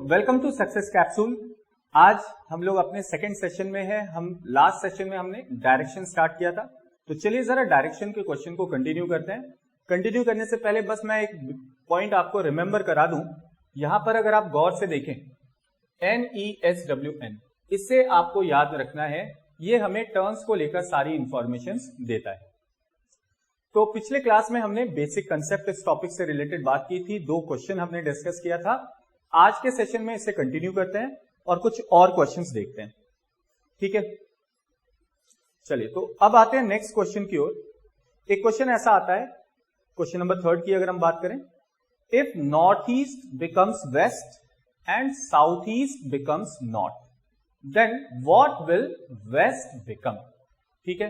Welcome to success capsule. आज हम लोग अपने सेकंड सेशन में हैं। हम लास्ट सेशन में हमने डायरेक्शन स्टार्ट किया था, तो चलिए जरा डायरेक्शन के क्वेश्चन को कंटिन्यू करते हैं। कंटिन्यू करने से पहले बस मैं एक पॉइंट आपको रिमेंबर करा दूं। यहां पर अगर आप गौर से देखें NESWN, इससे आपको याद रखना है, ये हमें टर्म्स को लेकर सारी इंफॉर्मेशन देता है। तो पिछले क्लास में हमने बेसिक कंसेप्ट इस टॉपिक से रिलेटेड बात की थी, 2 क्वेश्चन हमने डिस्कस किया था। आज के सेशन में इसे कंटिन्यू करते हैं और कुछ और क्वेश्चंस देखते हैं, ठीक है। चलिए, तो अब आते हैं नेक्स्ट क्वेश्चन की ओर। एक क्वेश्चन ऐसा आता है, क्वेश्चन नंबर 3 की अगर हम बात करें, if north east becomes west and south east becomes north, then what will west become. ठीक है,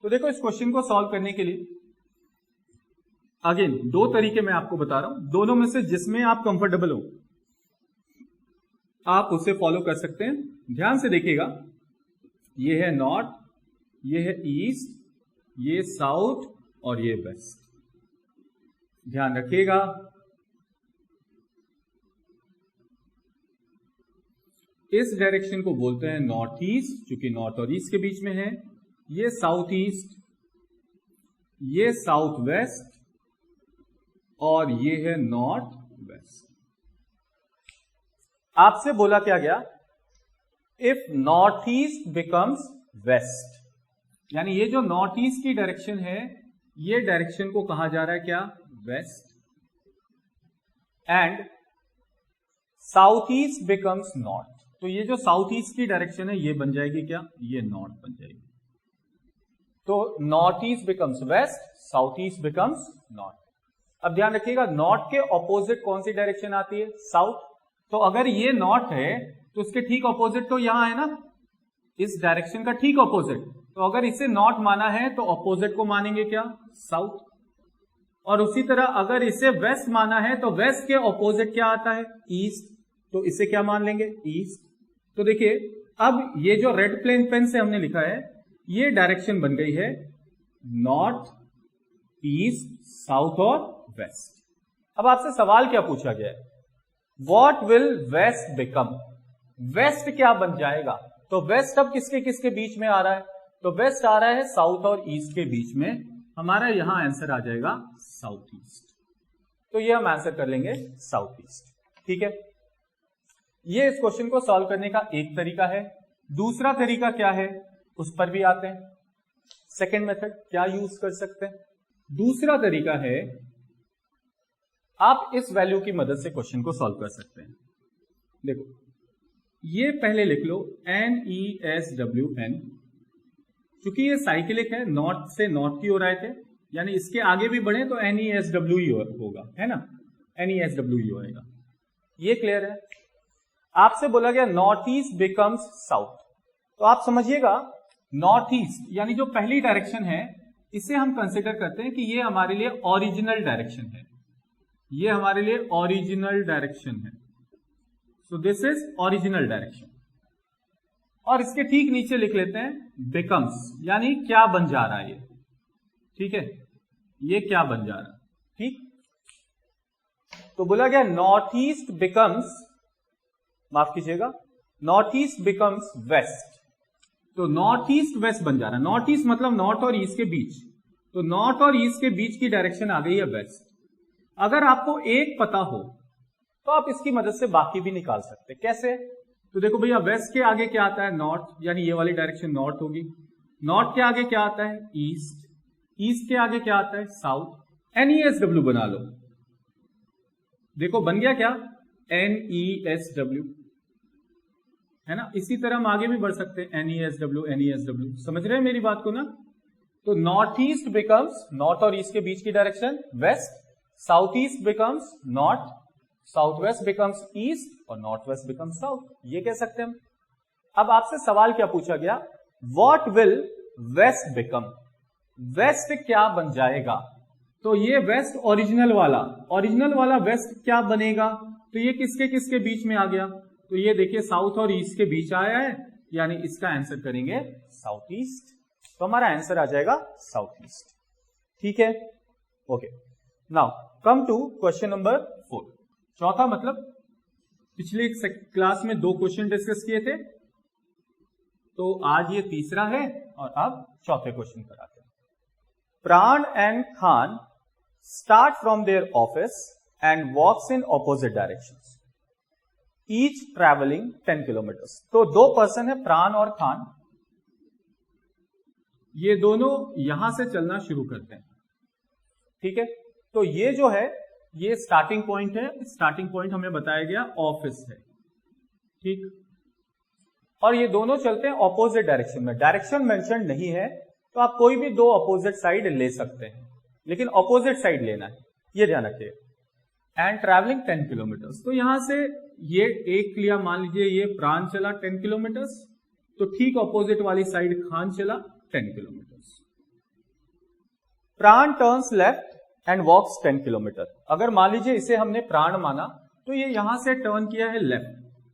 तो देखो इस क्वेश्चन को सॉल्व करने के लिए अगेन 2 तरीके मैं आपको बता रहा हूं, दोनों में से जिसमें आप कंफर्टेबल हो आप उसे फॉलो कर सकते हैं। ध्यान से देखिएगा, ये है नॉर्थ, ये है ईस्ट, ये साउथ और ये वेस्ट। ध्यान रखिएगा, इस डायरेक्शन को बोलते हैं नॉर्थ ईस्ट, क्योंकि नॉर्थ और ईस्ट के बीच में है। ये साउथ ईस्ट, ये साउथ वेस्ट और ये है नॉर्थ वेस्ट। आपसे बोला क्या गया, if north east becomes west, यानी ये जो नॉर्थ ईस्ट की डायरेक्शन है, ये डायरेक्शन को कहा जा रहा है क्या, west. And south east becomes north, तो ये जो साउथ ईस्ट की डायरेक्शन है ये बन जाएगी क्या, ये नॉर्थ बन जाएगी। तो north east becomes west, south east becomes north. अब ध्यान रखिएगा, नॉर्थ के ऑपोजिट कौन सी डायरेक्शन आती है, साउथ। तो अगर ये नॉर्थ है तो उसके ठीक ऑपोजिट तो यहां है ना, इस डायरेक्शन का ठीक ऑपोजिट। तो अगर इसे नॉर्थ माना है तो ऑपोजिट को मानेंगे क्या, साउथ। और उसी तरह अगर इसे वेस्ट माना है तो वेस्ट के ऑपोजिट क्या आता है, ईस्ट। तो इसे क्या मान लेंगे, ईस्ट। तो देखिए, अब ये जो रेड प्लेन पेन से हमने लिखा है, ये डायरेक्शन बन गई है नॉर्थ, ईस्ट, साउथ और वेस्ट। अब आपसे सवाल क्या पूछा गया है, what will west become, west क्या बन जाएगा। तो वेस्ट अब किसके किसके बीच में आ रहा है, तो वेस्ट आ रहा है साउथ और ईस्ट के बीच में। हमारा यहां आंसर आ जाएगा साउथ ईस्ट। तो ये हम आंसर कर लेंगे साउथ ईस्ट, ठीक है। ये इस क्वेश्चन को सॉल्व करने का एक तरीका है। दूसरा तरीका क्या है, उस पर भी आते हैं। सेकेंड मेथड क्या यूज कर सकते हैं, दूसरा तरीका है, आप इस वैल्यू की मदद से क्वेश्चन को सॉल्व कर सकते हैं। देखो, ये पहले लिख लो NESWN, क्योंकि ये साइक्लिक है, नॉर्थ से नॉर्थ की ओर आए थे, यानी इसके आगे भी बढ़े तो NESW ही होगा, है ना, NESW ही होगा। ये क्लियर है। आपसे बोला गया नॉर्थ ईस्ट बिकम्स साउथ, तो आप समझिएगा नॉर्थ ईस्ट यानी जो पहली डायरेक्शन है, इसे हम कंसिडर करते हैं कि ये हमारे लिए ओरिजिनल डायरेक्शन है, ये हमारे लिए ओरिजिनल डायरेक्शन है। So this is original direction. और इसके ठीक नीचे लिख लेते हैं बिकम्स, यानी क्या बन जा रहा है ये, ठीक है, ये क्या बन जा रहा है, ठीक। तो बोला गया नॉर्थ ईस्ट बिकम्स, माफ कीजिएगा, नॉर्थ ईस्ट बिकम्स वेस्ट। तो नॉर्थ ईस्ट वेस्ट बन जा रहा है। नॉर्थ ईस्ट मतलब नॉर्थ और ईस्ट के बीच, तो नॉर्थ और ईस्ट के बीच की डायरेक्शन आ गई है वेस्ट। अगर आपको एक पता हो तो आप इसकी मदद से बाकी भी निकाल सकते हैं। कैसे, तो देखो भैया, वेस्ट के आगे क्या आता है, नॉर्थ, यानी ये वाली डायरेक्शन नॉर्थ होगी। नॉर्थ के आगे क्या आता है, ईस्ट। ईस्ट के आगे क्या आता है, साउथ। NESW बना लो, देखो बन गया क्या, NESW, है ना। इसी तरह हम आगे भी बढ़ सकते हैं, NESW। समझ रहे हैं मेरी बात को ना। तो नॉर्थ ईस्ट बिकम्स, नॉर्थ और ईस्ट के बीच की direction waste, south east becomes north, south west becomes east और नॉर्थ वेस्ट बिकम्स साउथ, ये कह सकते हैं हम। अब आपसे सवाल क्या पूछा गया, what will west become, west क्या बन जाएगा। तो ये वेस्ट ओरिजिनल वाला वेस्ट क्या बनेगा, तो ये किसके किसके बीच में आ गया, तो ये देखिए साउथ और ईस्ट के बीच आया है, यानी इसका आंसर करेंगे साउथ ईस्ट। तो हमारा आंसर आ जाएगा साउथ ईस्ट, ठीक है, okay. Now come to question number 4, चौथा मतलब पिछले क्लास में 2 क्वेश्चन डिस्कस किए थे, तो आज ये तीसरा है और अब चौथे क्वेश्चन पर आते हैं। Pran and Khan start from their office and walks in opposite directions, each travelling 10 kilometres. तो 2 पर्सन है, प्राण और खान, ये दोनों यहां से चलना शुरू करते हैं। ठीक है, तो ये जो है ये स्टार्टिंग पॉइंट है, स्टार्टिंग पॉइंट हमें बताया गया ऑफिस है। ठीक, और ये दोनों चलते हैं ऑपोजिट डायरेक्शन में। डायरेक्शन मेंशन नहीं है तो आप कोई भी 2 ऑपोजिट साइड ले सकते हैं, लेकिन ऑपोजिट साइड लेना है, ये ध्यान रखिए। एंड ट्रैवलिंग 10 किलोमीटर्स, तो यहां से ये एक लिया, मान लीजिए ये प्राण चला 10 किलोमीटर्स, तो ठीक ऑपोजिट वाली साइड खान चला 10 kilometres. Pran turns left and walks 10 kilometre. अगर मान लीजिए इसे हमने प्राण माना तो ये यहां से टर्न किया है लेफ्ट,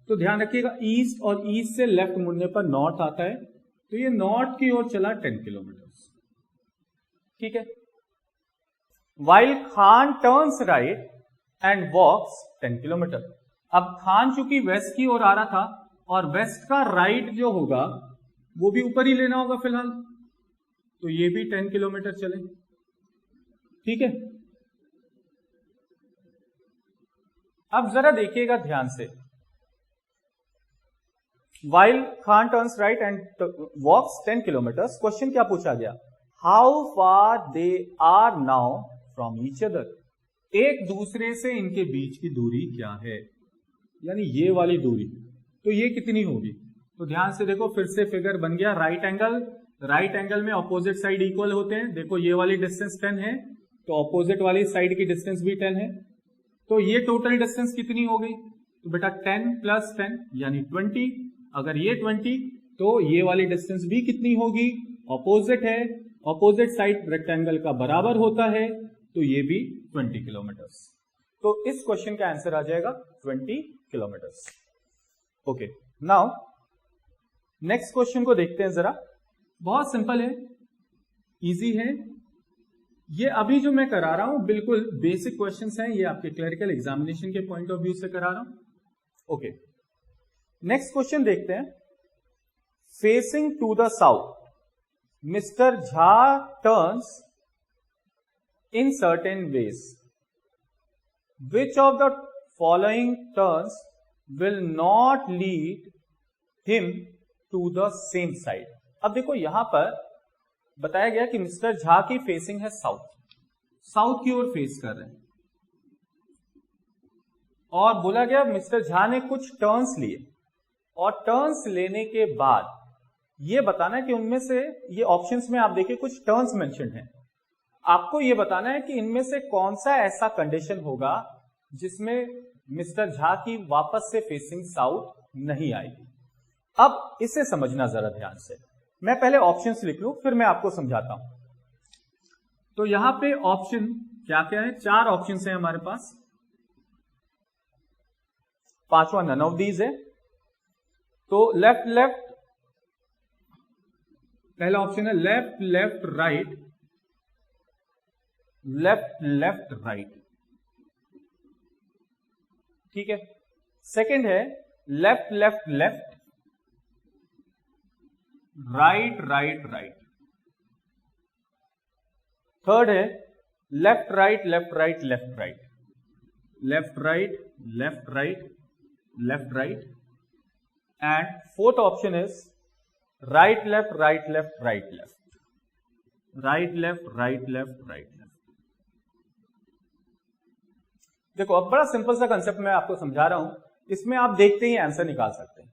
तो ध्यान रखिएगा ईस्ट, और ईस्ट से लेफ्ट मुड़ने पर नॉर्थ आता है, तो ये नॉर्थ की ओर चला 10 किलोमीटर्स। ठीक है, while Khan turns right and walks 10 kilometre. अब खान चूंकि वेस्ट की ओर आ रहा था और वेस्ट का राइट जो होगा वो भी ऊपर ही लेना होगा फिलहाल, तो ये भी 10 किलोमीटर चले। ठीक है, अब जरा देखिएगा ध्यान से, while Khan turns right and walks 10 kilometres, question क्या पूछा गया, how far they are now from each other. एक दूसरे से इनके बीच की दूरी क्या है, यानी ये वाली दूरी, तो ये कितनी होगी। तो ध्यान से देखो, फिर से फिगर बन गया राइट एंगल, राइट एंगल में ऑपोजिट साइड इक्वल होते हैं। देखो ये वाली डिस्टेंस 10 है, तो ऑपोजिट वाली साइड की डिस्टेंस भी 10 है, तो ये टोटल डिस्टेंस कितनी हो गई, तो बेटा 10 + 10 यानी 20। अगर ये 20 तो ये वाली डिस्टेंस भी कितनी होगी, ऑपोजिट है, ऑपोजिट साइड रेक्टेंगल का बराबर होता है, तो ये भी 20 किलोमीटर्स। तो इस क्वेश्चन का आंसर आ जाएगा 20 kilometres. Okay, now next question को देखते हैं जरा। बहुत सिंपल है, इजी है, ये अभी जो मैं करा रहा हूं बिल्कुल बेसिक क्वेश्चंस हैं, ये आपके क्लरिकल एग्जामिनेशन के पॉइंट ऑफ व्यू से करा रहा हूं। ओके, नेक्स्ट क्वेश्चन देखते हैं। Facing to the south, mister Jha turns in certain ways. Which of the following turns will not lead him to the same side? अब देखो यहां पर बताया गया कि मिस्टर झा की फेसिंग है साउथ, साउथ की ओर फेस कर रहे हैं, और बोला गया मिस्टर झा ने कुछ टर्न्स लिए, और टर्न्स लेने के बाद ये बताना है कि उनमें से, ये ऑप्शंस में आप देखिए कुछ टर्न्स मेंशन हैं, आपको यह बताना है कि इनमें से कौन सा ऐसा कंडीशन होगा जिसमें मिस्टर झा की वापस से फेसिंग साउथ नहीं आएगी। अब इसे समझना जरा ध्यान से, मैं पहले ऑप्शंस लिख लूं फिर मैं आपको समझाता हूं। तो यहां पे ऑप्शन क्या क्या है, 4 ऑप्शंस हैं हमारे पास, 5वां नन ऑफ दीज है। तो लेफ्ट लेफ्ट, पहला ऑप्शन है left left right, left left right. ठीक है, सेकंड है left left left, right right right. Third है left right left right left right, left right left right left right. And fourth option is right left right left right left, right left right left right left. देखो अब बड़ा simple सा concept मैं आपको समझा रहा हूं, इसमें आप देखते ही आंसर निकाल सकते हैं।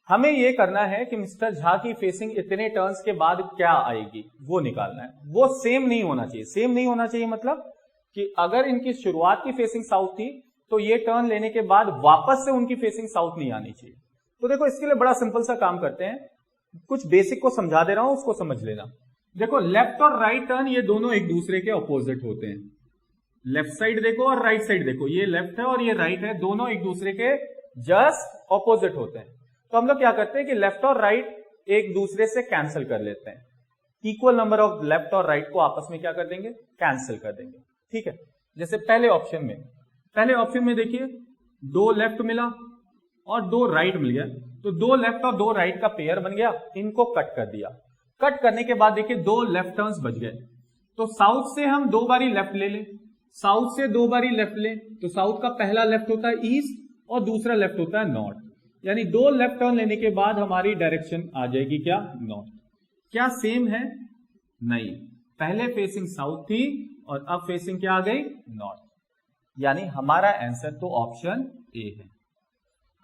हमें यह करना है कि मिस्टर झा की फेसिंग इतने टर्न्स के बाद क्या आएगी वो निकालना है। वो सेम नहीं होना चाहिए, सेम नहीं होना चाहिए मतलब कि अगर इनकी शुरुआत की फेसिंग साउथ थी तो ये टर्न लेने के बाद वापस से उनकी फेसिंग साउथ नहीं आनी चाहिए। तो देखो इसके लिए बड़ा सिंपल सा काम करते हैं, कुछ बेसिक को समझा दे रहा हूं, उसको समझ लेना। देखो लेफ्ट और राइट टर्न ये दोनों एक दूसरे के ऑपोजिट होते हैं, लेफ्ट साइड देखो और राइट साइड देखो, ये लेफ्ट है और ये राइट है, दोनों एक दूसरे के जस्ट ऑपोजिट होते हैं। तो हम लोग क्या करते हैं कि लेफ्ट और राइट एक दूसरे से कैंसिल कर लेते हैं, इक्वल नंबर ऑफ लेफ्ट और राइट को आपस में क्या कर देंगे, कैंसिल कर देंगे। ठीक है, जैसे पहले ऑप्शन में देखिए दो लेफ्ट मिला और दो राइट मिल गया, तो दो लेफ्ट और दो राइट का पेयर बन गया, इनको कट कर दिया। कट करने के बाद देखिए दो लेफ्ट टर्न्स बच गए, तो साउथ से हम दो बारी लेफ्ट ले लें, साउथ से दो बारी लेफ्ट लें, तो साउथ का पहला लेफ्ट होता है ईस्ट और दूसरा लेफ्ट होता है नॉर्थ, यानी दो लेफ्ट टर्न लेने के बाद हमारी डायरेक्शन आ जाएगी क्या, नॉर्थ। क्या सेम है? नहीं, पहले फेसिंग साउथ थी और अब फेसिंग क्या आ गई, नॉर्थ, यानी हमारा आंसर तो ऑप्शन ए है,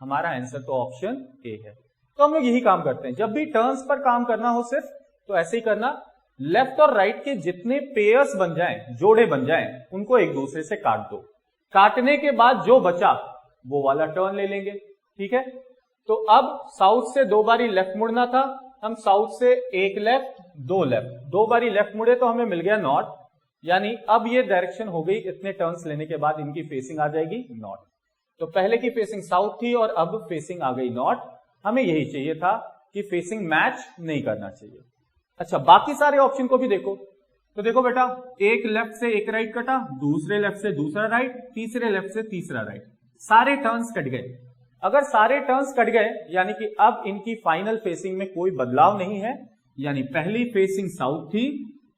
हमारा आंसर तो ऑप्शन ए है। तो हम लोग यही काम करते हैं, जब भी टर्न्स पर काम करना हो सिर्फ तो ऐसे ही करना, लेफ्ट और राइट के जितने पेयर्स बन जाएं, जोड़े बन जाएं, उनको एक दूसरे से काट दो, काटने के बाद जो बचा वो वाला टर्न ले लेंगे, ठीक है। तो अब साउथ से दो बारी लेफ्ट मुड़ना था, हम साउथ से एक लेफ्ट दो लेफ्ट, दो बारी लेफ्ट मुड़े तो हमें मिल गया नॉर्थ, यानी अब ये डायरेक्शन हो गई, इतने टर्न्स लेने के बाद इनकी फेसिंग आ जाएगी नॉर्थ। तो पहले की फेसिंग साउथ थी और अब फेसिंग आ गई नॉर्थ, हमें यही चाहिए था कि फेसिंग मैच नहीं करना चाहिए। अच्छा, बाकी सारे ऑप्शन को भी देखो, तो देखो बेटा, एक लेफ्ट से एक राइट कटा, दूसरे लेफ्ट से दूसरा राइट, तीसरे लेफ्ट से तीसरा राइट, सारे टर्न्स कट गए। अगर सारे टर्न्स कट गए यानी कि अब इनकी फाइनल फेसिंग में कोई बदलाव नहीं है, यानी पहली फेसिंग साउथ थी,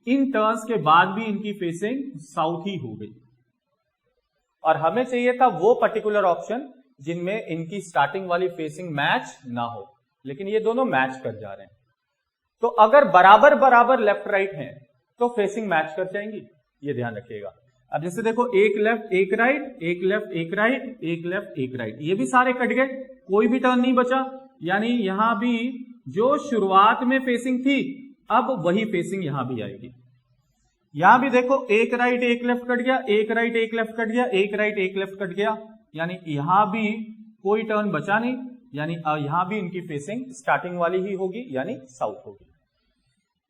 इन टर्न्स के बाद भी इनकी फेसिंग साउथ ही हो गई। और हमें चाहिए था वो पर्टिकुलर ऑप्शन जिनमें इनकी स्टार्टिंग वाली फेसिंग मैच ना हो, लेकिन ये दोनों मैच कर जा रहे हैं। तो अगर बराबर बराबर लेफ्ट राइट हैं तो फेसिंग मैच कर जाएंगी, ये ध्यान रखिएगा। अब जैसे देखो, एक लेफ्ट एक राइट, एक लेफ्ट एक राइट, एक लेफ्ट एक राइट, ये भी सारे कट गए, कोई भी टर्न नहीं बचा, यानी यहां भी जो शुरुआत में फेसिंग थी अब वही फेसिंग यहां भी आएगी। यहां भी देखो, एक राइट एक लेफ्ट कट गया, एक राइट एक लेफ्ट कट गया, एक राइट एक लेफ्ट कट गया, यानी यहां भी कोई टर्न बचा नहीं, यानी यहां भी इनकी फेसिंग स्टार्टिंग वाली ही होगी, यानी साउथ होगी।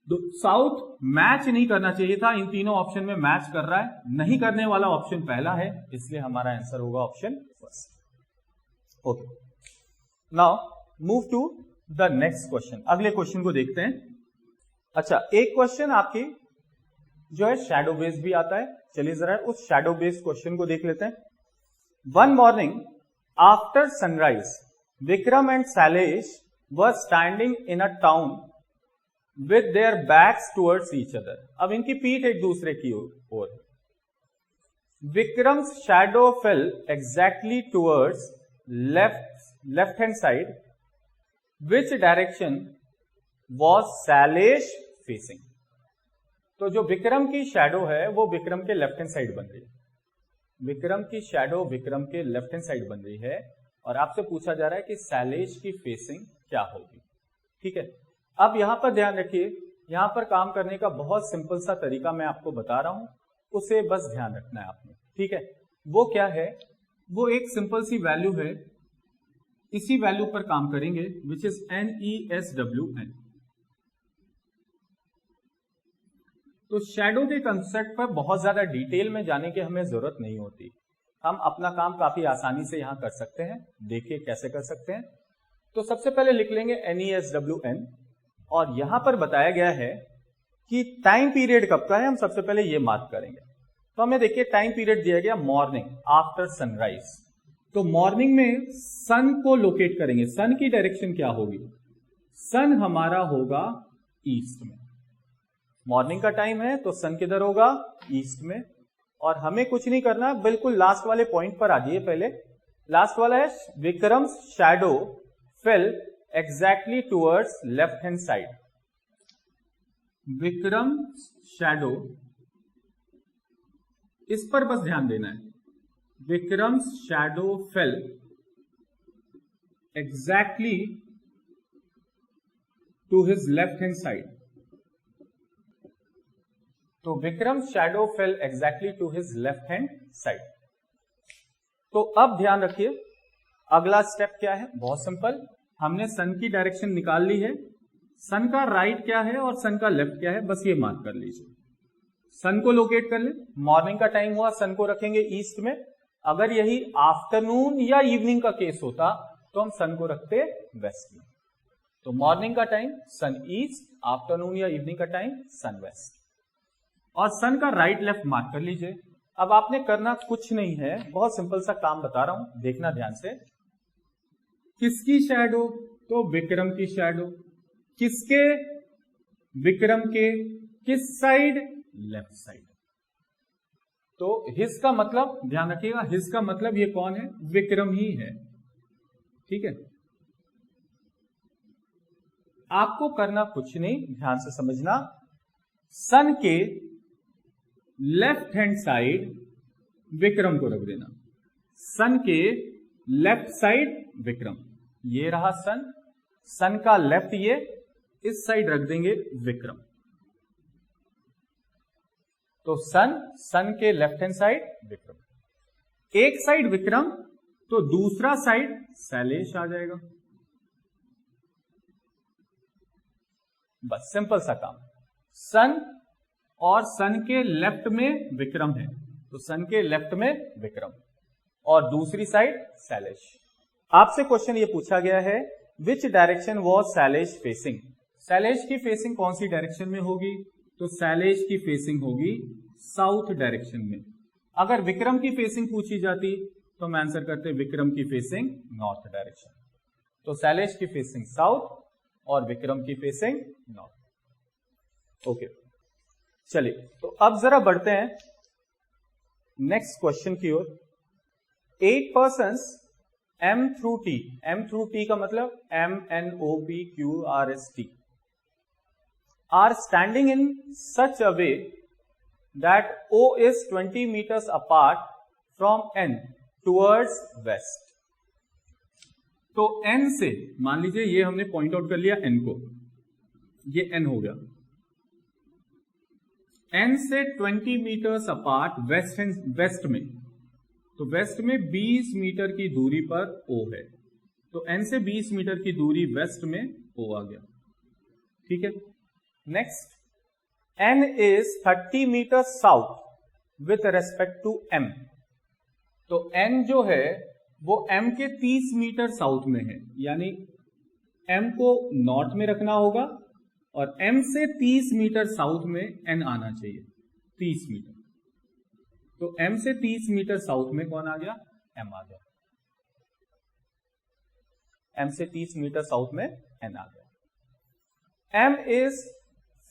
तो साउथ मैच नहीं करना चाहिए था, इन तीनों ऑप्शन में मैच कर रहा है, नहीं करने वाला ऑप्शन पहला है, इसलिए हमारा आंसर होगा option first. Okay, now move to the next question, अगले क्वेश्चन को देखते हैं। अच्छा, एक क्वेश्चन आपकी जो है शैडो बेस्ड भी आता है, चलिए जरा उस शैडो बेस्ड क्वेश्चन को देख लेते हैं। One morning after sunrise Vikram and Shailesh were standing in a town with their backs towards each other। अब इनकी पीठ एक दूसरे की ओर है। Vikram's shadow fell exactly towards left hand side, which direction was Shailesh facing. तो जो विक्रम की शैडो है वो विक्रम के लेफ्ट हैंड साइड बन रही है, विक्रम की शैडो विक्रम के लेफ्ट हैंड साइड बन रही है, और आपसे पूछा जा रहा है कि शैलेश की फेसिंग क्या होगी, ठीक है। अब यहां पर ध्यान रखिए, यहां पर काम करने का बहुत सिंपल सा तरीका मैं आपको बता रहा हूं, उसे बस ध्यान रखना है आपने, ठीक है। वो क्या है, वो एक सिंपल सी वैल्यू है, इसी वैल्यू पर काम करेंगे, विच इज NESWN। तो शैडो के कंसेप्ट पर बहुत ज्यादा डिटेल में जाने की हमें जरूरत नहीं होती, हम अपना काम काफी आसानी से यहां कर सकते हैं। देखिए कैसे कर सकते हैं। तो सबसे पहले लिख लेंगे NESWN, और यहां पर बताया गया है कि टाइम पीरियड कब का है, हम सबसे पहले ये मार्क करेंगे। तो हमें देखिए टाइम पीरियड दिया गया मॉर्निंग आफ्टर सनराइज, तो मॉर्निंग में सन को लोकेट करेंगे, सन की डायरेक्शन क्या होगी, सन हमारा होगा ईस्ट में, मॉर्निंग का टाइम है तो सन किधर होगा, ईस्ट में। और हमें कुछ नहीं करना, बिल्कुल लास्ट वाले पॉइंट पर आ जाइए। पहले लास्ट वाला है Vikram's shadow fell exactly towards left hand side, Vikram shadow, इस पर बस ध्यान देना है, Vikram's shadow fell exactly to his left hand side. तो Vikram shadow fell exactly to his left hand side. तो अब ध्यान रखिए, अगला स्टेप क्या है, बहुत सिंपल, हमने सन की डायरेक्शन निकाल ली है, सन का राइट क्या है और सन का लेफ्ट क्या है, बस ये मार्क कर लीजिए। सन को लोकेट कर ले, मॉर्निंग का टाइम हुआ, सन को रखेंगे ईस्ट में। अगर यही आफ्टरनून या इवनिंग का केस होता तो हम सन को रखते वेस्ट में। तो मॉर्निंग का टाइम सन ईस्ट, आफ्टरनून या इवनिंग का टाइम सन वेस्ट। और सन का राइट लेफ्ट मार्क कर लीजिए। अब आपने करना कुछ नहीं है, बहुत सिंपल सा काम बता रहा हूं, देखना ध्यान से। किसकी शैडो? तो विक्रम की शैडो। किसके? विक्रम के। किस साइड? Left side. तो हिज का मतलब ध्यान रखिएगा, हिज का मतलब ये कौन है? विक्रम ही है। ठीक है, आपको करना कुछ नहीं, ध्यान से समझना। सन के लेफ्ट हैंड साइड विक्रम को रख देना। सन के लेफ्ट साइड विक्रम, ये रहा सन। सन का लेफ्ट ये, इस साइड रख देंगे विक्रम। तो सन के लेफ्ट हैंड साइड विक्रम। एक साइड विक्रम तो दूसरा साइड शैलेश आ जाएगा। बस सिंपल सा काम। सन और सन के लेफ्ट में विक्रम है, तो सन के लेफ्ट में विक्रम और दूसरी साइड शैलेश। आपसे क्वेश्चन ये पूछा गया है, which direction was Shailesh facing? Shailesh की फेसिंग कौन सी डायरेक्शन में होगी? तो शैलेश की फेसिंग होगी साउथ डायरेक्शन में। अगर विक्रम की फेसिंग पूछी जाती तो हम आंसर करते विक्रम की फेसिंग नॉर्थ डायरेक्शन। तो शैलेश की फेसिंग साउथ और विक्रम की फेसिंग नॉर्थ। ओके, चलिए तो अब जरा बढ़ते हैं नेक्स्ट क्वेश्चन की ओर। 8 persons M through T, M through T का मतलब MNOPQRST, are standing in such a way that O is 20 meters apart from N towards west. तो N से मान लीजिए ये हमने पॉइंट आउट कर लिया N को, ये N हो गया। N से 20 मीटर्स अपार्ट वेस्ट में, तो वेस्ट में 20 मीटर की दूरी पर O है। तो N से 20 मीटर की दूरी वेस्ट में O आ गया। ठीक है, next N is 30 metre south with respect to M। तो N जो है वो M के 30 मीटर साउथ में है, यानी M को नॉर्थ में रखना होगा और M से 30 मीटर साउथ में N आना चाहिए, 30 मीटर। तो M से 30 मीटर साउथ में कौन आ गया? M आ गया। M से 30 मीटर साउथ में N आ गया। M is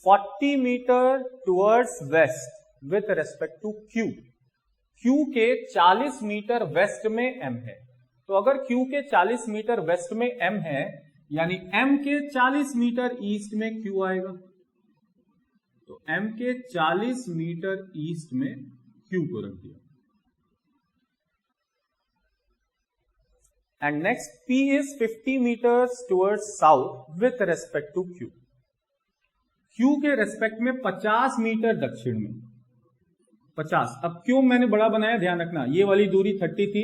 40 metre towards west with respect to Q। Q के 40 मीटर वेस्ट में M है। तो अगर Q के 40 मीटर वेस्ट में M है, यानी M के 40 मीटर ईस्ट में Q आएगा। तो M के 40 मीटर ईस्ट में Q को रख दिया। And next P is 50 metres towards south with respect to Q। Q के रेस्पेक्ट में 50 मीटर दक्षिण में, 50। अब क्यों मैंने बड़ा बनाया, ध्यान रखना, ये वाली दूरी 30 थी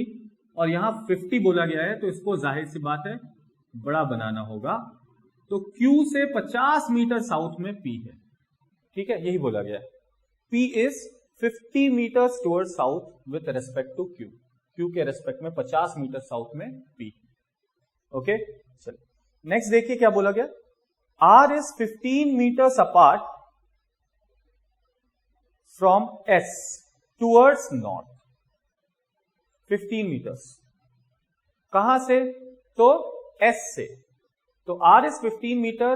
और यहां 50 बोला गया है, तो इसको जाहिर सी बात है बड़ा बनाना होगा। तो Q से 50 मीटर साउथ में P है। ठीक है, यही बोला गया है। P is 50 metres toward south with respect to Q। Q के रेस्पेक्ट में 50 मीटर साउथ में P। ओके, चलिए नेक्स्ट देखिए क्या बोला गया। R is 15 metres apart from S towards north. 15 metres कहां से? तो S से। तो R is 15 metre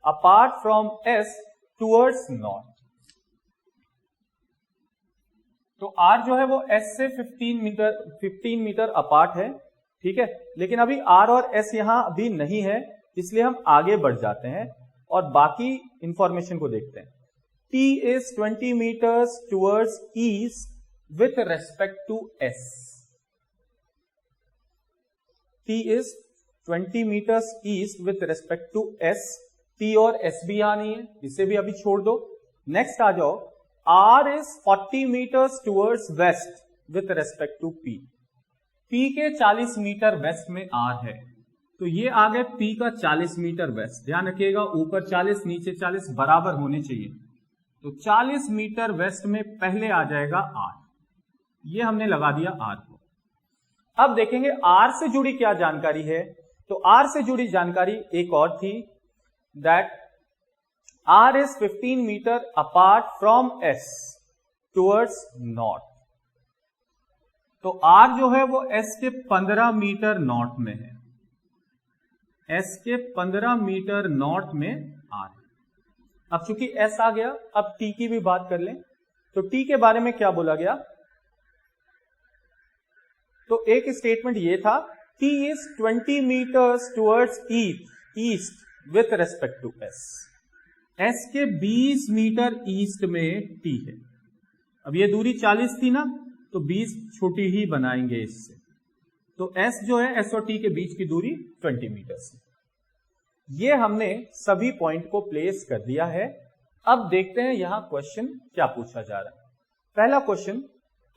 apart from S towards north. तो R जो है वो S से 15 मीटर अपार्ट है। ठीक है, लेकिन अभी R और S यहां अभी नहीं है, इसलिए हम आगे बढ़ जाते हैं और बाकी इंफॉर्मेशन को देखते हैं। T is 20 meters towards east with respect to S. T is 20 meters east with respect to S. T और S भी यहां नहीं है, इसे भी अभी छोड़ दो। नेक्स्ट आ जाओ, R is 40 meters towards west with respect to P. P के 40 मीटर वेस्ट में R है, तो ये आ गए P का 40 मीटर वेस्ट। ध्यान रखिएगा, ऊपर 40 नीचे 40 बराबर होने चाहिए। तो 40 मीटर वेस्ट में पहले आ जाएगा R, ये हमने लगा दिया R को। अब देखेंगे R से जुड़ी क्या जानकारी है। तो R से जुड़ी जानकारी एक और थी, that R is 15 metre apart from S towards north. तो आर जो है वो एस के 15 मीटर नॉर्थ में है, एस के 15 मीटर नॉर्थ में आर है। अब चूंकि एस आ गया, अब टी की भी बात कर लें। तो टी के बारे में क्या बोला गया, तो एक स्टेटमेंट ये था, T is 20 metres towards east with respect to S, S के 20 मीटर ईस्ट में टी है। अब ये दूरी 40 थी ना, तो 20 छोटी ही बनाएंगे इससे, तो एस जो है एस और टी के बीच की दूरी 20 मीटर है। ये हमने सभी पॉइंट को प्लेस कर दिया है। अब देखते हैं यहां क्वेश्चन क्या पूछा जा रहा है। पहला question,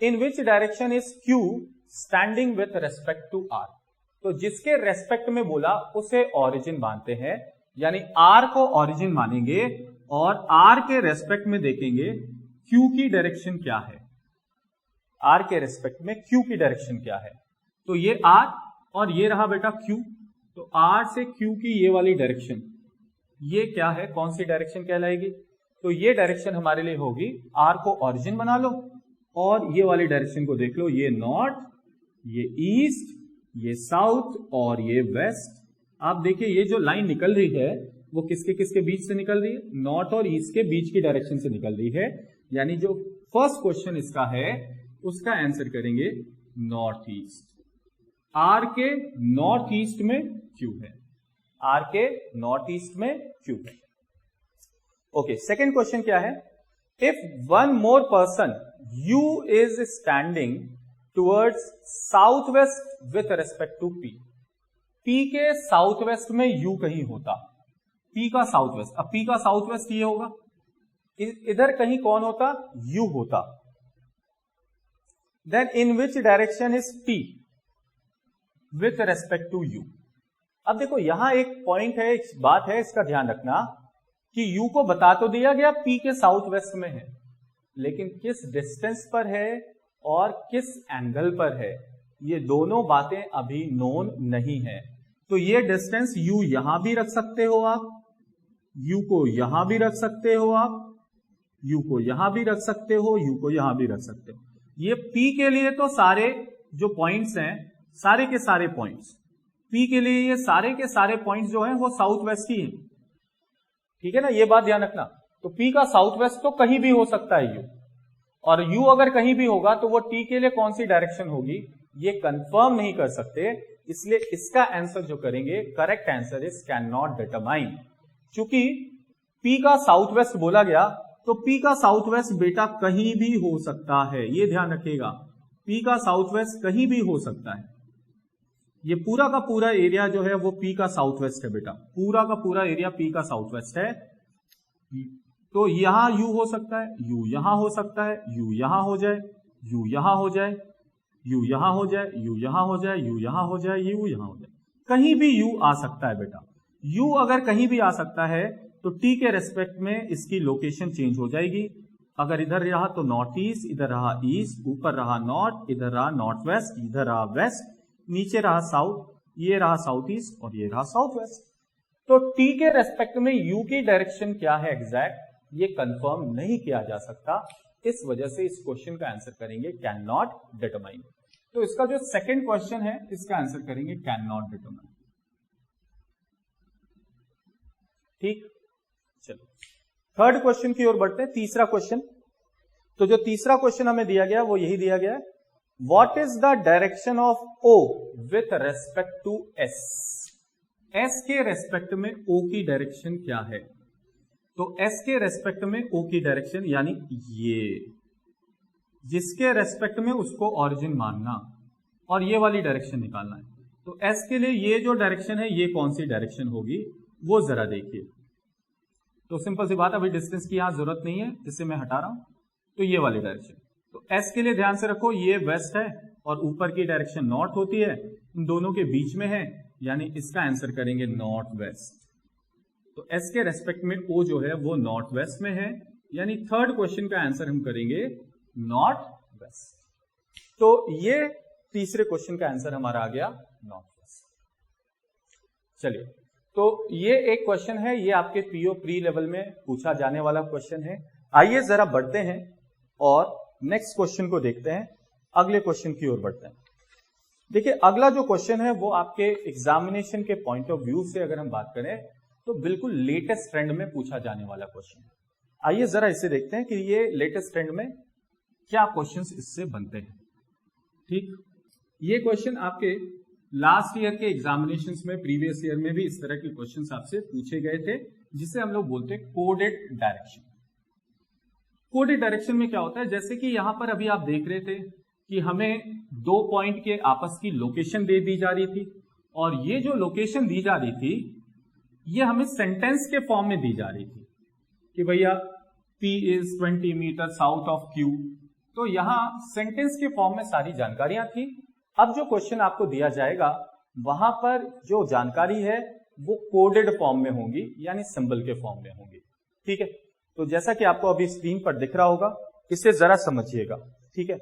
in which direction is Q standing with respect to R. तो जिसके रेस्पेक्ट में बोला उसे ओरिजिन मानते हैं, यानी आर को ओरिजिन मानेंगे और आर के रेस्पेक्ट में देखेंगे क्यू की डायरेक्शन क्या है, आर के रेस्पेक्ट में क्यू की डायरेक्शन क्या है। तो ये आर और ये रहा बेटा क्यू, तो आर से क्यू की ये वाली डायरेक्शन, ये क्या है, कौन सी डायरेक्शन कहलाएगी, तो ये डायरेक्शन हमारे लिए होगी, आर को ओरिजिन बना लो और ये वाली डायरेक्शन को देख लो, ये नॉर्थ, ये ईस्ट, ये साउथ और ये वेस्ट। आप देखिए ये जो लाइन निकल रही है वो किसके किसके बीच से निकल रही है, नॉर्थ और ईस्ट के बीच की डायरेक्शन से निकल रही है। यानी जो फर्स्ट क्वेश्चन इसका है उसका आंसर करेंगे नॉर्थ ईस्ट। आर के नॉर्थ ईस्ट में क्यू है, आर के नॉर्थ ईस्ट में क्यू है। ओके, सेकेंड क्वेश्चन क्या है, if one more person U is standing towards south west with respect to P, P के साउथ वेस्ट में यू कहीं होता, पी का साउथ वेस्ट, अब पी का साउथ वेस्ट ये होगा, इधर कहीं कौन होता, यू होता, then in which direction is T with respect to U. अब देखो यहां एक पॉइंट है, एक बात है, इसका ध्यान रखना कि यू को बता तो दिया गया पी के साउथ वेस्ट में है, लेकिन किस डिस्टेंस पर है और किस एंगल पर है, ये दोनों बातें अभी नोन नहीं है। तो ये डिस्टेंस यू यहां भी रख सकते हो आप, यू को यहां भी रख सकते हो आप, यू को यहां भी रख सकते हो, यू को यहां भी रख सकते हो। ये पी के लिए तो सारे जो पॉइंट्स हैं, सारे के सारे पॉइंट्स पी के लिए, ये सारे के सारे पॉइंट्स जो हैं वो साउथ वेस्ट ही हैं, ठीक है ना, ये बात ध्यान रखना। तो पी का साउथ वेस्ट तो कहीं भी हो सकता है यू, और यू अगर कहीं भी होगा तो वो टी के लिए कौन सी डायरेक्शन होगी ये कंफर्म नहीं कर सकते, इसलिए इसका आंसर जो करेंगे, correct answer is can not determine. चूंकि पी का साउथ वेस्ट बोला गया, तो पी का साउथ वेस्ट बेटा कहीं भी हो सकता है, ये ध्यान रखिएगा, पी का साउथ वेस्ट कहीं भी हो सकता है। ये पूरा का पूरा एरिया जो है वो पी का साउथ वेस्ट है बेटा, पूरा का पूरा एरिया पी का साउथ वेस्ट है। तो यहां यू हो सकता है, यू यहां हो सकता है, यू यहां हो जाए, यू यहां हो जाए, यू यहां हो जाए, यू यहां हो जाए, यू यहां हो जाए, यू यहां हो जाए, कहीं भी यू आ सकता है बेटा। यू अगर कहीं भी आ सकता है तो टी के रेस्पेक्ट में इसकी लोकेशन चेंज हो जाएगी। अगर इधर रहा तो नॉर्थ ईस्ट, इधर रहा ईस्ट, ऊपर रहा नॉर्थ, इधर रहा नॉर्थ वेस्ट, इधर रहा वेस्ट, नीचे रहा साउथ, ये रहा साउथ ईस्ट और ये रहा साउथ वेस्ट। तो टी के रेस्पेक्ट में यू की डायरेक्शन क्या है एग्जैक्ट, ये कंफर्म नहीं किया जा सकता, इस वजह से इस क्वेश्चन का आंसर करेंगे कैन नॉट डिटरमाइन। तो इसका जो सेकंड क्वेश्चन है इसका आंसर करेंगे कैन नॉट डिटरमाइन। ठीक, चलो थर्ड क्वेश्चन की ओर बढ़ते हैं, तीसरा क्वेश्चन। तो जो तीसरा क्वेश्चन हमें दिया गया वो यही दिया गया है, what is the direction of O with respect to S, S के रेस्पेक्ट में ओ की डायरेक्शन क्या है। तो एस के रेस्पेक्ट में ओ की डायरेक्शन यानी ये, जिसके रेस्पेक्ट में उसको ओरिजिन मानना और ये वाली डायरेक्शन निकालना है। तो एस के लिए ये जो डायरेक्शन है ये कौन सी डायरेक्शन होगी वो जरा देखिए। तो सिंपल सी बात, अभी डिस्टेंस की यहां जरूरत नहीं है, जिससे मैं हटा रहा हूं, तो ये वाली डायरेक्शन। तो एस के लिए ध्यान से रखो, ये वेस्ट है और ऊपर की डायरेक्शन नॉर्थ होती है, इन दोनों के बीच में है, यानी इसका आंसर करेंगे नॉर्थ वेस्ट। तो एस के रेस्पेक्ट में ओ जो है वो नॉर्थ वेस्ट में है, यानी थर्ड क्वेश्चन का आंसर हम करेंगे नॉर्थ वेस्ट। तो ये तीसरे क्वेश्चन का आंसर हमारा आ गया नॉर्थ वेस्ट। चलिए, तो ये एक क्वेश्चन है, ये आपके पीओ प्री लेवल में पूछा जाने वाला क्वेश्चन है। आइए जरा बढ़ते हैं और नेक्स्ट क्वेश्चन को देखते हैं। अगले क्वेश्चन की ओर बढ़ते हैं। देखिए अगला जो क्वेश्चन है वो आपके एग्जामिनेशन के पॉइंट ऑफ व्यू से अगर हम बात करें तो बिल्कुल लेटेस्ट ट्रेंड में पूछा जाने वाला क्वेश्चन है। आइए जरा इसे देखते हैं कि ये लेटेस्ट ट्रेंड में क्या क्वेश्चंस इससे बनते हैं। ठीक, ये क्वेश्चन आपके लास्ट ईयर के एग्जामिनेशंस में, प्रीवियस ईयर में भी इस तरह के क्वेश्चंस आपसे पूछे गए थे, जिसे हम लोग बोलते हैं कोडेड डायरेक्शन। कोडेड डायरेक्शन में क्या होता है, जैसे कि यहां पर अभी आप देख रहे थे कि हमें 2 पॉइंट के आपस की लोकेशन दे दी जा रही थी, और ये जो लोकेशन दी जा रही थी ये हमें सेंटेंस के फॉर्म में दी जा रही थी कि भैया P is 20 metre south of Q। तो यहां सेंटेंस के फॉर्म में सारी जानकारियां थी। अब जो क्वेश्चन आपको दिया जाएगा वहां पर जो जानकारी है वो कोडेड फॉर्म में होंगी, यानी सिंबल के फॉर्म में होंगी। ठीक है, तो जैसा कि आपको अभी स्क्रीन पर दिख रहा होगा, इसे जरा समझिएगा। ठीक है,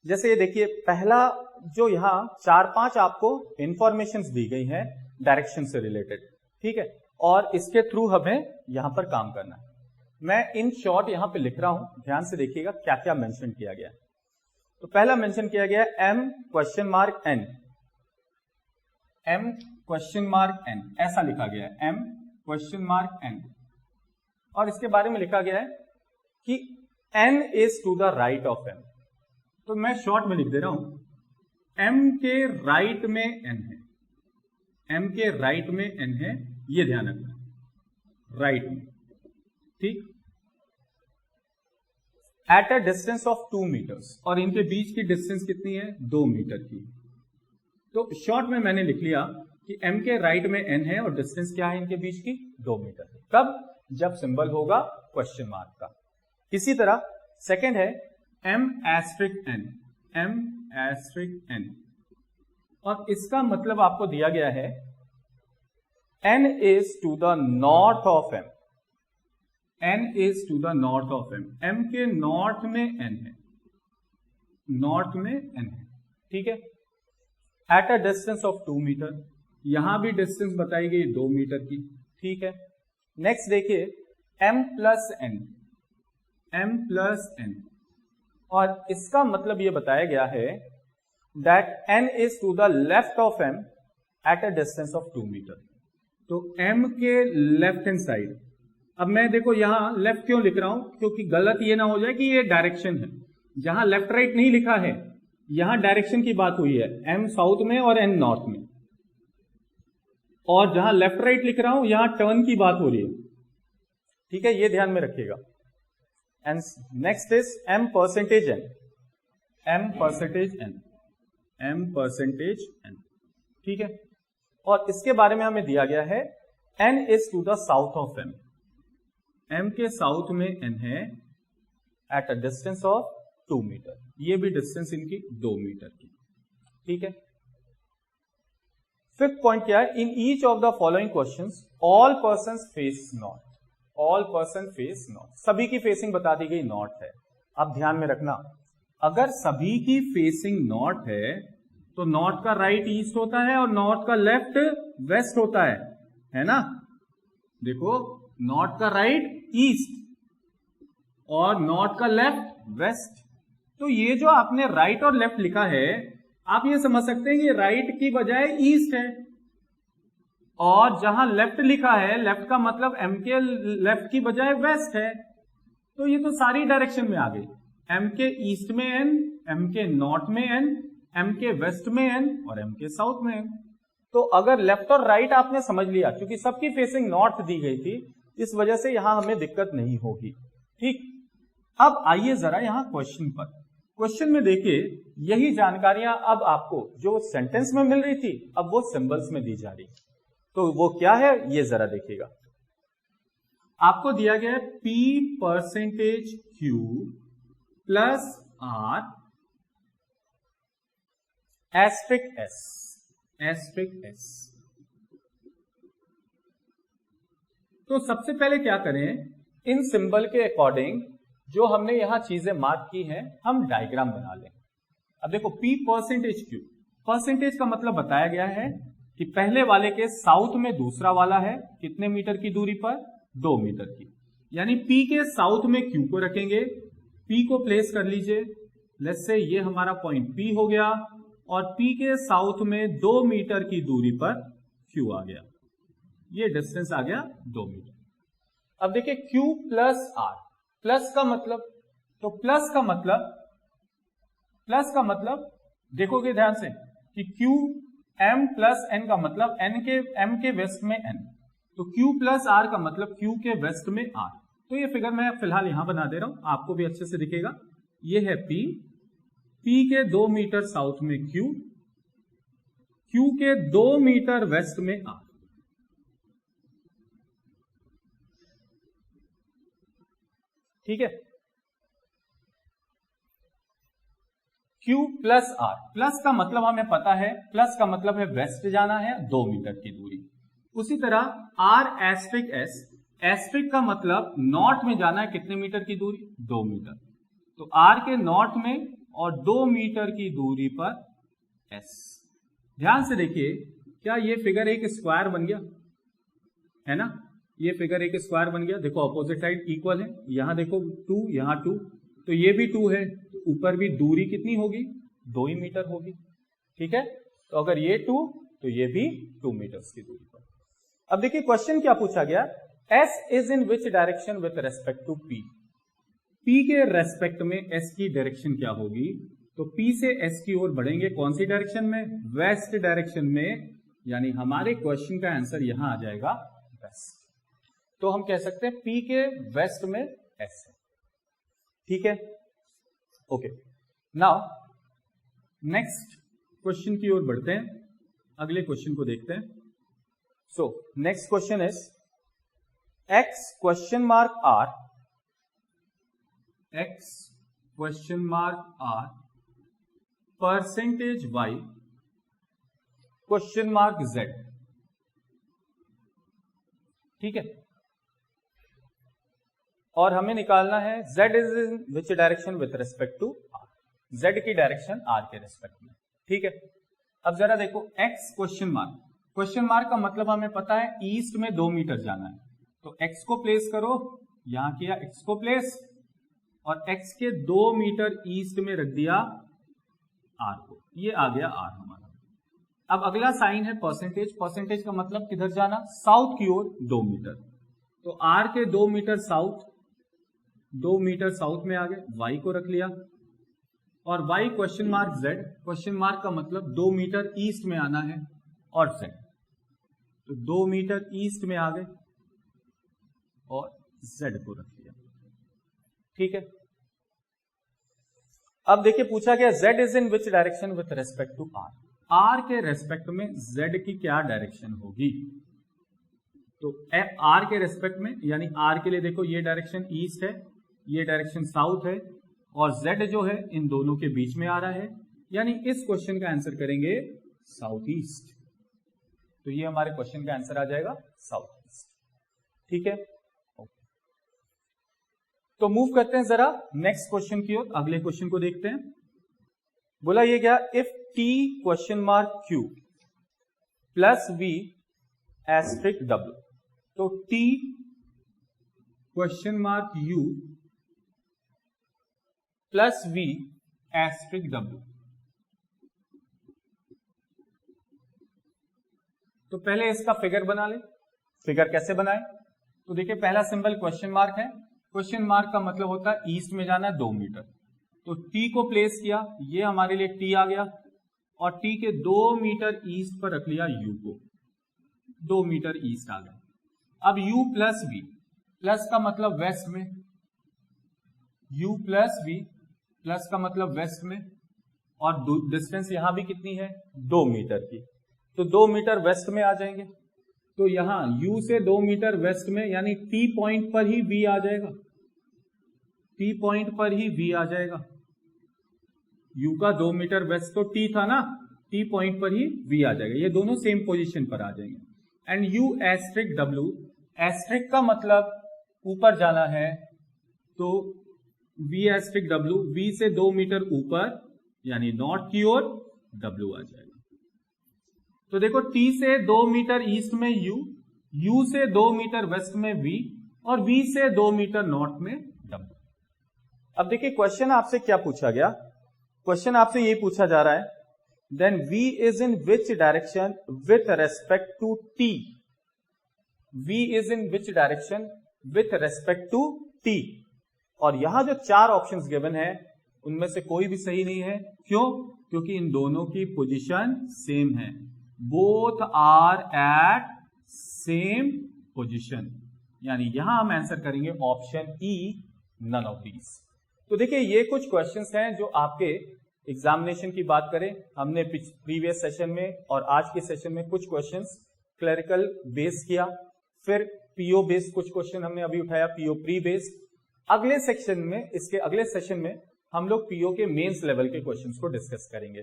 जैसे ये देखिए, पहला जो यहां 4-5 आपको इंफॉर्मेशन दी गई हैं डायरेक्शन से रिलेटेड। ठीक है, और इसके थ्रू हमें यहां पर काम करना है। मैं इन शॉर्ट यहां पे लिख रहा हूं, ध्यान से देखिएगा क्या क्या मेंशन किया गया है। तो पहला मेंशन किया गया है M question mark N, M question mark N, ऐसा लिखा गया है M क्वेश्चन मार्क N। और इसके बारे में लिखा गया है कि N is to the right of M। तो मैं शॉर्ट में लिख दे रहा हूं M के राइट में N है, M के राइट में N है, ये ध्यान रखना, राइट में। ठीक, at a distance of 2 metres, और इनके बीच की डिस्टेंस कितनी है, 2 मीटर की। तो शॉर्ट में मैंने लिख लिया कि M के राइट में N है और डिस्टेंस क्या है इनके बीच की, 2 मीटर है। कब, जब सिंबल होगा क्वेश्चन मार्क का। इसी तरह सेकंड है M asterisk N, M asterisk N, और इसका मतलब आपको दिया गया है N is to the north of M, N is to the north of M, M के नॉर्थ में N है, नॉर्थ में N है। ठीक है, at a distance of 2 metre, यहां भी डिस्टेंस बताई गई 2 मीटर की। ठीक है, नेक्स्ट देखिए M plus N, M plus N, और इसका मतलब यह बताया गया है that N is to the left of M at a distance of 2 metre. तो M के लेफ्ट हैंड साइड, अब मैं देखो यहां लेफ्ट क्यों लिख रहा हूं, क्योंकि गलत ये ना हो जाए कि ये डायरेक्शन है। जहां लेफ्ट राइट नहीं लिखा है, यहां डायरेक्शन की बात हुई है, M साउथ में और N नॉर्थ में, और जहां लेफ्ट राइट लिख रहा हूं यहां टर्न की बात हो रही है। ठीक है, ये ध्यान में रखिएगा। And next is M percentage N, M percentage N, M percentage N। ठीक है, और इसके बारे में हमें दिया गया है N is to the south of M, M के साउथ में N है at a distance of 2 metre, ये भी डिस्टेंस इनकी 2 मीटर की। ठीक है, फिफ्थ पॉइंट क्या है, in each of the following questions all persons face north, all person face north, सभी की फेसिंग बता दी गई नॉर्थ है। अब ध्यान में रखना, अगर सभी की फेसिंग नॉर्थ है तो नॉर्थ का राइट ईस्ट होता है और नॉर्थ का लेफ्ट वेस्ट होता है ना। देखो, नॉर्थ का राइट ईस्ट और नॉर्थ का लेफ्ट वेस्ट। तो ये जो आपने राइट और लेफ्ट लिखा है, आप ये समझ सकते हैं कि राइट की बजाय ईस्ट है, और जहां लेफ्ट लिखा है, लेफ्ट का मतलब M के लेफ्ट की बजाय वेस्ट है। तो ये तो सारी डायरेक्शन में आ गई, M के ईस्ट में N, M के नॉर्थ में N, M के वेस्ट में N और M के साउथ में N। तो अगर लेफ्ट और राइट आपने समझ लिया, क्योंकि सबकी फेसिंग नॉर्थ दी गई थी, इस वजह से यहां हमें दिक्कत नहीं होगी। ठीक, अब आइए जरा यहां क्वेश्चन पर। क्वेश्चन में देखिए, यही जानकारियां अब आपको जो सेंटेंस में मिल रही थी, अब वो सिंबल्स में दी जा रही। तो वो क्या है, ये जरा देखिएगा। आपको दिया गया है P percentage Q plus R asterisk S, asterisk S। तो सबसे पहले क्या करें, इन सिंबल के अकॉर्डिंग जो हमने यहां चीजें मार्क की हैं, हम डायग्राम बना लें। अब देखो, P परसेंटेज Q, परसेंटेज का मतलब बताया गया है कि पहले वाले के साउथ में दूसरा वाला है, कितने मीटर की दूरी पर, 2 मीटर की। यानी P के साउथ में Q को रखेंगे, P को प्लेस कर लीजिए, लेट्स से ये हमारा पॉइंट P हो गया और P के साउथ में 2 मीटर की दूरी पर Q आ गया, ये डिस्टेंस आ गया 2 मीटर। अब देखिए Q प्लस R, प्लस का मतलब, तो प्लस का मतलब देखोगे ध्यान से कि Q M प्लस N का मतलब M के वेस्ट में N, तो Q प्लस R का मतलब Q के वेस्ट में R। तो ये फिगर मैं फिलहाल यहां बना दे रहा हूं, आपको भी अच्छे से दिखेगा। ये है P के 2 मीटर साउथ में Q के 2 मीटर वेस्ट में R। ठीक है, Q प्लस R, प्लस का मतलब हमें पता है, प्लस का मतलब है वेस्ट जाना है 2 मीटर की दूरी। उसी तरह R एस्ट्रिक S, एस्ट्रिक का मतलब नॉर्थ में जाना है, कितने मीटर की दूरी, 2 मीटर, तो R के नॉर्थ में और 2 मीटर की दूरी पर S। ध्यान से देखिए, क्या ये फिगर एक स्क्वायर बन गया है ना, ये फिगर एक स्क्वायर बन गया। देखो अपोजिट साइड इक्वल है, यहां देखो 2, यहां 2, तो ये भी 2 है, तो ऊपर भी दूरी कितनी होगी, 2 ही मीटर होगी। ठीक है, तो अगर ये 2 तो ये भी 2 मीटर्स की दूरी पर। अब देखिए क्वेश्चन क्या पूछा गया, S is in which direction with respect to P, P के रेस्पेक्ट में S की डायरेक्शन क्या होगी, तो P से S की ओर बढ़ेंगे, कौन सी डायरेक्शन में, वेस्ट डायरेक्शन में, यानी हमारे क्वेश्चन का आंसर यहां आ जाएगा वेस्ट। तो हम कह सकते हैं P के वेस्ट में S है। ठीक है, ओके, नाउ नेक्स्ट क्वेश्चन की ओर बढ़ते हैं, अगले क्वेश्चन को देखते हैं। So next question is X question mark R, X question mark R percentage Y question mark Z। ठीक है, और हमें निकालना है Z is in which direction with respect to R, Z की डायरेक्शन R के रेस्पेक्ट में। ठीक है, अब जरा देखो X क्वेश्चन मार्क का मतलब हमें पता है ईस्ट में 2 मीटर जाना है, तो X को प्लेस करो, यहां किया X को प्लेस, और X के 2 मीटर ईस्ट में रख दिया R को, ये आ गया R हमारा। अब अगला साइन है परसेंटेज, परसेंटेज का मतलब किधर जाना, साउथ की ओर 2 मीटर, तो R के 2 मीटर साउथ, 2 मीटर साउथ में आ गए, Y को रख लिया, और Y question mark Z, question mark का मतलब 2 मीटर ईस्ट में आना है, और Z, तो 2 मीटर ईस्ट में आ गए और Z को रख लिया। ठीक है, अब देखिए पूछा गया Z is in which direction with respect to R, R के रेस्पेक्ट में Z की क्या डायरेक्शन होगी, तो R के रेस्पेक्ट में, यानी R के लिए देखो ये डायरेक्शन ईस्ट है, ये डायरेक्शन साउथ है, और Z जो है इन दोनों के बीच में आ रहा है, यानी इस क्वेश्चन का आंसर करेंगे साउथ ईस्ट, तो ये हमारे क्वेश्चन का आंसर आ जाएगा साउथ ईस्ट। ठीक है, तो मूव करते हैं जरा नेक्स्ट क्वेश्चन की ओर, अगले क्वेश्चन को देखते हैं। बोला ये क्या, if T question mark Q plus V asterisk W, तो T question mark U plus V asterisk W, तो पहले इसका फिगर बना ले। फिगर कैसे बनाए, तो देखिए पहला सिंबल क्वेश्चन मार्क है, क्वेश्चन मार्क का मतलब होता है ईस्ट में जाना 2 मीटर, तो T को प्लेस किया, ये हमारे लिए T आ गया, और T के 2 मीटर ईस्ट पर रख लिया U को, 2 मीटर ईस्ट आ गया। अब U प्लस V, प्लस का मतलब वेस्ट में, U प्लस V, प्लस का मतलब वेस्ट में, और डिस्टेंस यहां भी कितनी है, 2 मीटर की, तो 2 मीटर वेस्ट में आ जाएंगे, तो यहां U से 2 मीटर वेस्ट में, यानी T पॉइंट पर ही V आ जाएगा, T पॉइंट पर ही V आ जाएगा, U का 2 मीटर वेस्ट तो T था ना, T पॉइंट पर ही V आ जाएगा, ये दोनों सेम पोजीशन पर आ जाएंगे। And U asterisk W, asterisk का मतलब ऊपर जाना है, तो V एस्ट्रिक W, V से 2 मीटर ऊपर यानी नॉर्थ की ओर W आ जाएगा। तो देखो T से 2 मीटर ईस्ट में U, U से 2 मीटर वेस्ट में V, और V से 2 मीटर नॉर्थ में W। अब देखिए क्वेश्चन आपसे क्या पूछा गया, क्वेश्चन आपसे ये पूछा जा रहा है, then v is in which direction with respect to t, v is in which direction with respect to t, और यहां जो 4 ऑप्शंस गिवन है उनमें से कोई भी सही नहीं है। क्यों? क्योंकि इन दोनों की पोजीशन सेम है, both are at same position, यानी यहां हम आंसर करेंगे option E, none of these. तो देखिए ये कुछ क्वेश्चंस हैं जो आपके एग्जामिनेशन की बात करें, हमने प्रीवियस सेशन में और आज के सेशन में कुछ क्वेश्चंस क्लरिकल बेस किया, फिर पीओ बेस्ड कुछ क्वेश्चन हमने अभी उठाया, पीओ प्री बेस्ड। अगले सेक्शन में, इसके अगले सेशन में हम लोग पीओ के मेंस लेवल के क्वेश्चंस को डिस्कस करेंगे।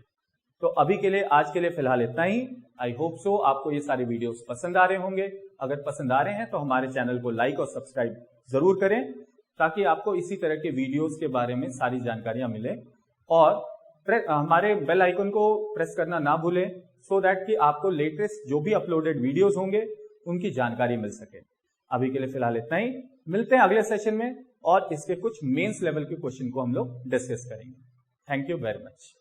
तो अभी के लिए, आज के लिए फिलहाल इतना ही। आई होप सो आपको ये सारे वीडियोस पसंद आ रहे होंगे। अगर पसंद आ रहे हैं तो हमारे चैनल को लाइक और सब्सक्राइब जरूर करें, ताकि आपको इसी तरह के वीडियोस के बारे में सारी जानकारियां मिले, और हमारे बेल आइकन को प्रेस करना ना भूलें, सो दैट कि आपको लेटेस्ट जो भी अपलोडेड वीडियोस होंगे उनकी जानकारी मिल सके। अभी के लिए फिलहाल इतना ही, मिलते हैं अगले सेशन में और इसके कुछ मेंस लेवल के क्वेश्चन को हम लोग डिस्कस करेंगे। Thank you very much.